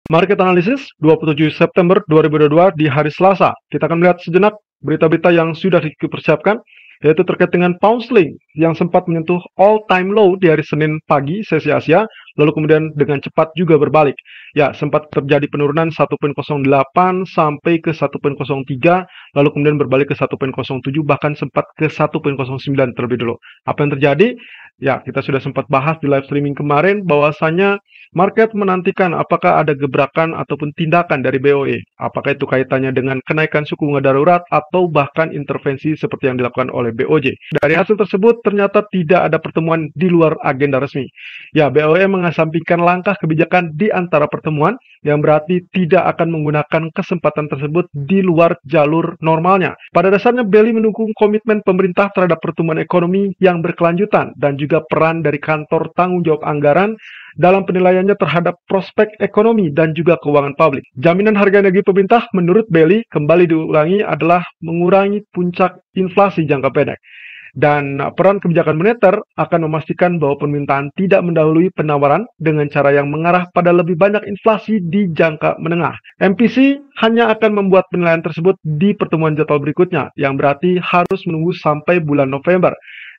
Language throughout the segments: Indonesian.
Market Analysis 27 September 2022 di hari Selasa. Kita akan melihat sejenak berita-berita yang sudah dipersiapkan, yaitu terkait dengan pound sterling yang sempat menyentuh all-time low di hari Senin pagi sesi Asia, lalu kemudian dengan cepat juga berbalik. Ya, sempat terjadi penurunan 1.08 sampai ke 1.03, lalu kemudian berbalik ke 1.07, bahkan sempat ke 1.09 terlebih dulu. Apa yang terjadi? Ya, kita sudah sempat bahas di live streaming kemarin bahwasanya market menantikan apakah ada gebrakan ataupun tindakan dari BOE. Apakah itu kaitannya dengan kenaikan suku bunga darurat atau bahkan intervensi seperti yang dilakukan oleh BOJ. Dari hasil tersebut ternyata tidak ada pertemuan di luar agenda resmi. Ya, BOE mengesampingkan langkah kebijakan di antara pertemuan yang berarti tidak akan menggunakan kesempatan tersebut di luar jalur normalnya. Pada dasarnya BELI mendukung komitmen pemerintah terhadap pertumbuhan ekonomi yang berkelanjutan dan juga peran dari kantor tanggung jawab anggaran dalam penilaiannya terhadap prospek ekonomi dan juga keuangan publik. Jaminan harga energi pemerintah menurut BELI kembali diulangi adalah mengurangi puncak inflasi jangka pendek. Dan peran kebijakan moneter akan memastikan bahwa permintaan tidak mendahului penawaran dengan cara yang mengarah pada lebih banyak inflasi di jangka menengah. MPC hanya akan membuat penilaian tersebut di pertemuan jadwal berikutnya, yang berarti harus menunggu sampai bulan November.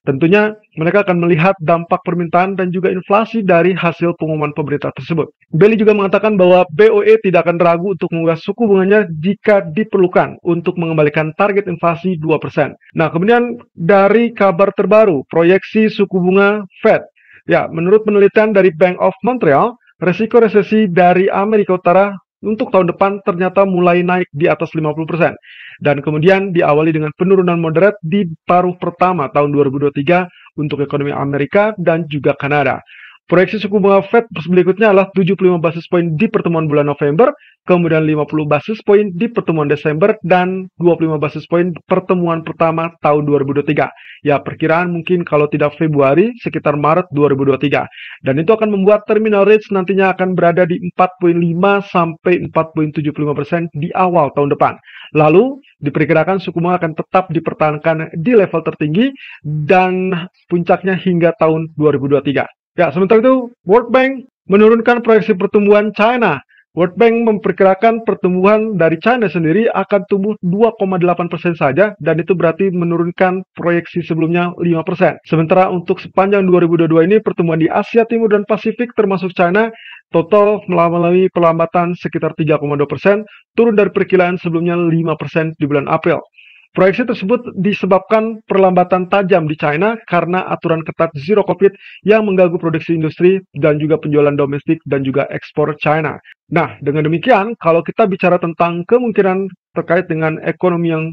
Tentunya mereka akan melihat dampak permintaan dan juga inflasi dari hasil pengumuman pemerintah tersebut. BELI juga mengatakan bahwa BOE tidak akan ragu untuk menguras suku bunganya jika diperlukan untuk mengembalikan target inflasi 2%. Nah, kemudian dari kabar terbaru, proyeksi suku bunga Fed. Ya, menurut penelitian dari Bank of Montreal, resiko resesi dari Amerika Utara untuk tahun depan ternyata mulai naik di atas 50%. Dan kemudian diawali dengan penurunan moderat di paruh pertama tahun 2023 untuk ekonomi Amerika dan juga Kanada. Proyeksi suku bunga Fed berikutnya adalah 75 basis poin di pertemuan bulan November, kemudian 50 basis poin di pertemuan Desember, dan 25 basis poin pertemuan pertama tahun 2023. Ya, perkiraan mungkin kalau tidak Februari, sekitar Maret 2023. Dan itu akan membuat terminal rates nantinya akan berada di 4.5 sampai 4.75% di awal tahun depan. Lalu, diperkirakan suku bunga akan tetap dipertahankan di level tertinggi dan puncaknya hingga tahun 2023. Ya, sementara itu, World Bank menurunkan proyeksi pertumbuhan China. World Bank memperkirakan pertumbuhan dari China sendiri akan tumbuh 2,8% saja, dan itu berarti menurunkan proyeksi sebelumnya 5%. Sementara untuk sepanjang 2022 ini, pertumbuhan di Asia Timur dan Pasifik termasuk China, total melalui pelambatan sekitar 3,2%, turun dari perkiraan sebelumnya 5% di bulan April. Proyeksi tersebut disebabkan perlambatan tajam di China karena aturan ketat zero COVID yang mengganggu produksi industri dan juga penjualan domestik dan juga ekspor China. Nah, dengan demikian, kalau kita bicara tentang kemungkinan terkait dengan ekonomi yang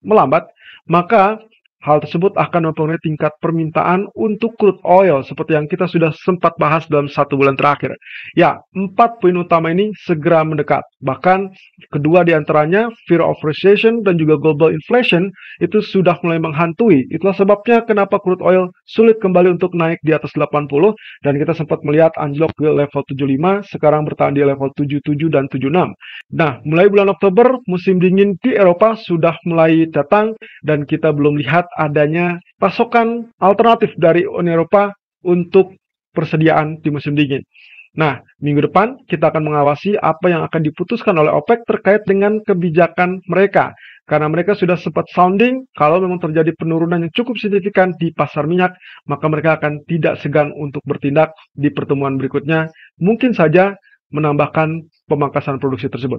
melambat, maka hal tersebut akan mempengaruhi tingkat permintaan untuk crude oil seperti yang kita sudah sempat bahas dalam 1 bulan terakhir. Ya, 4 poin utama ini segera mendekat. Bahkan kedua diantaranya, fear of recession dan juga global inflation, itu sudah mulai menghantui. Itulah sebabnya kenapa crude oil sulit kembali untuk naik di atas 80, dan kita sempat melihat anjlok ke level 75, sekarang bertahan di level 77 dan 76. Nah, mulai bulan Oktober, musim dingin di Eropa sudah mulai datang, dan kita belum lihat adanya pasokan alternatif dari Uni Eropa untuk persediaan di musim dingin. Nah, minggu depan kita akan mengawasi apa yang akan diputuskan oleh OPEC terkait dengan kebijakan mereka. Karena mereka sudah sempat sounding, kalau memang terjadi penurunan yang cukup signifikan di pasar minyak, maka mereka akan tidak segan untuk bertindak di pertemuan berikutnya, mungkin saja menambahkan pemangkasan produksi tersebut.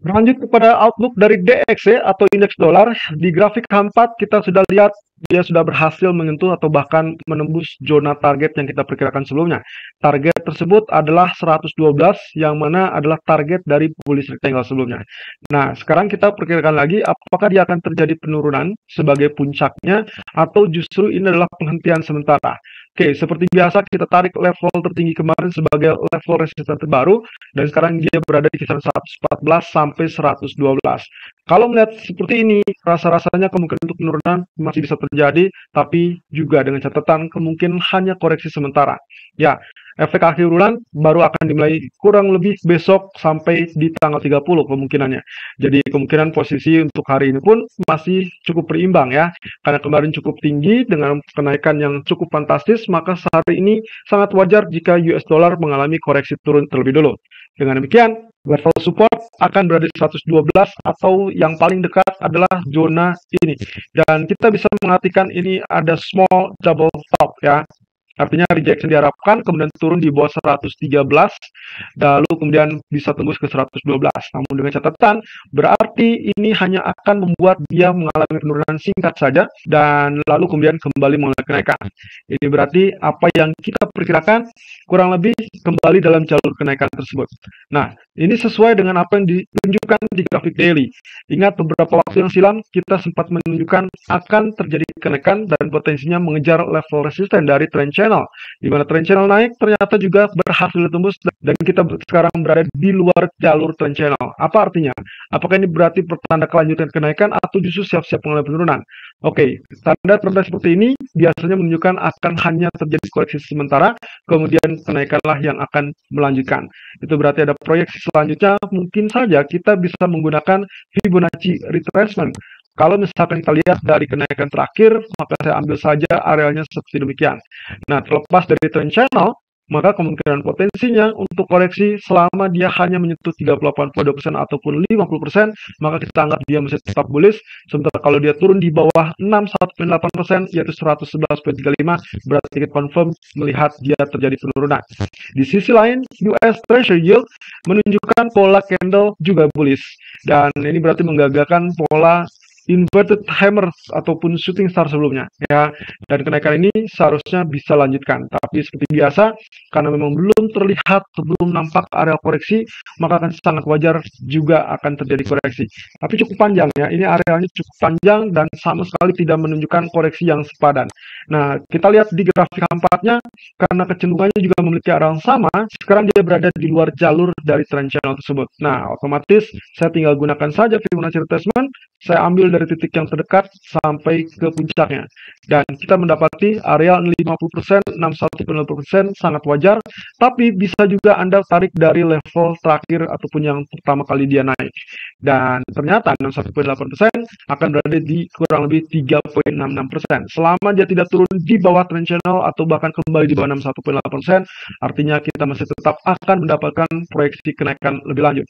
Berlanjut kepada outlook dari DXY atau indeks dolar, di grafik H4 kita sudah lihat dia sudah berhasil menyentuh atau bahkan menembus zona target yang kita perkirakan sebelumnya. Target tersebut adalah 112 yang mana adalah target dari bullish rectangle sebelumnya. Nah, sekarang kita perkirakan lagi apakah dia akan terjadi penurunan sebagai puncaknya atau justru ini adalah penghentian sementara. Oke, seperti biasa kita tarik level tertinggi kemarin sebagai level resisten terbaru, dan sekarang dia berada di kisaran 114 sampai 112. Kalau melihat seperti ini, rasa-rasanya kemungkinan untuk penurunan masih bisa terjadi, tapi juga dengan catatan kemungkinan hanya koreksi sementara. Ya, efek akhir bulan baru akan dimulai kurang lebih besok sampai di tanggal 30 kemungkinannya. Jadi kemungkinan posisi untuk hari ini pun masih cukup berimbang ya. Karena kemarin cukup tinggi dengan kenaikan yang cukup fantastis, maka hari ini sangat wajar jika US dollar mengalami koreksi turun terlebih dulu. Dengan demikian, level support akan berada di 112 atau yang paling dekat adalah zona ini. Dan kita bisa mengartikan ini ada small double top ya. Artinya rejection diharapkan, kemudian turun di bawah 113, lalu kemudian bisa tembus ke 112. Namun dengan catatan, berarti ini hanya akan membuat dia mengalami penurunan singkat saja, dan lalu kemudian kembali mengalami kenaikan. Ini berarti apa yang kita perkirakan kurang lebih kembali dalam jalur kenaikan tersebut. Nah, ini sesuai dengan apa yang ditunjukkan di grafik daily. Ingat beberapa waktu yang silam kita sempat menunjukkan akan terjadi kenaikan dan potensinya mengejar level resisten dari trend channel, di mana trend channel naik ternyata juga berhasil tembus dan kita sekarang berada di luar jalur trend channel. Apa artinya? Apakah ini berarti pertanda kelanjutan kenaikan atau justru siap-siap mengalami penurunan? Oke, tanda-tanda seperti ini biasanya menunjukkan akan hanya terjadi koreksi sementara, kemudian kenaikanlah yang akan melanjutkan. Itu berarti ada proyeksi selanjutnya, mungkin saja kita bisa menggunakan Fibonacci retracement. Kalau misalkan kita lihat dari kenaikan terakhir, maka saya ambil saja arealnya seperti demikian. Nah, terlepas dari trend channel, maka kemungkinan potensinya untuk koreksi selama dia hanya menyentuh 38,2% ataupun 50%, maka kita anggap dia masih tetap bullish. Sementara kalau dia turun di bawah 61,8%, yaitu 111,35, berarti kita confirm melihat dia terjadi penurunan. Di sisi lain, US Treasury Yield menunjukkan pola candle juga bullish. Dan ini berarti menggagalkan pola inverted hammer ataupun shooting star sebelumnya ya, dan kenaikan ini seharusnya bisa lanjutkan, tapi seperti biasa karena memang belum terlihat sebelum nampak area koreksi, maka akan sangat wajar juga akan terjadi koreksi, tapi cukup panjang ya, ini areanya cukup panjang dan sama sekali tidak menunjukkan koreksi yang sepadan. Nah, kita lihat di grafik 4-nya, karena kecenderungannya juga memiliki arah yang sama, sekarang dia berada di luar jalur dari trend channel tersebut. Nah, otomatis saya tinggal gunakan saja Fibonacci retracement, saya ambil dari titik yang terdekat sampai ke puncaknya. Dan kita mendapati area 50%, 61,50% sangat wajar, tapi bisa juga Anda tarik dari level terakhir ataupun yang pertama kali dia naik. Dan ternyata 61,8% akan berada di kurang lebih 3,66%. Selama dia tidak turun di bawah trend channel atau bahkan kembali di bawah 61,8%, artinya kita masih tetap akan mendapatkan proyeksi kenaikan lebih lanjut.